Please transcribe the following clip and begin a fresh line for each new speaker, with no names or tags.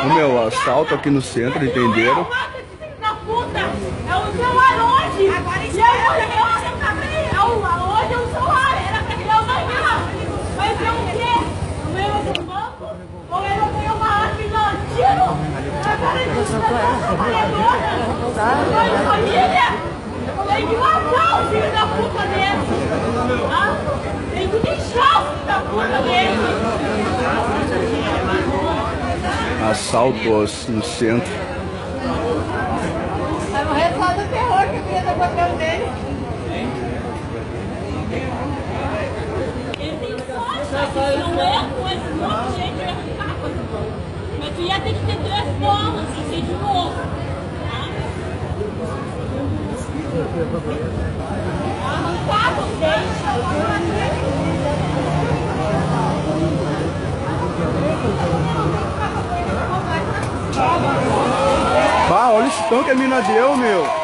O meu assalto aqui no centro, entenderam?
É o celular hoje! Agora isso hoje é o celular! Era pra criar o celular! Vai ser o quê? Amanhã vai ser um banco? Ou ele vai ganhar uma arma e dar um tiro? Agora a gente tá trabalhadora! Família! Tem que matar o filho da puta dele! Tá? Tem que deixar o filho da puta dele!
Assaltos no centro.
Vai morrer só do terror que vinha do papel dele. Ele tem sorte, não é com esse monte de gente arrancar. Mas tu ia ter que ter 3 bolas, assim, de novo. Arrancar vocês.
Bah, olha esse tom que a mina deu, meu.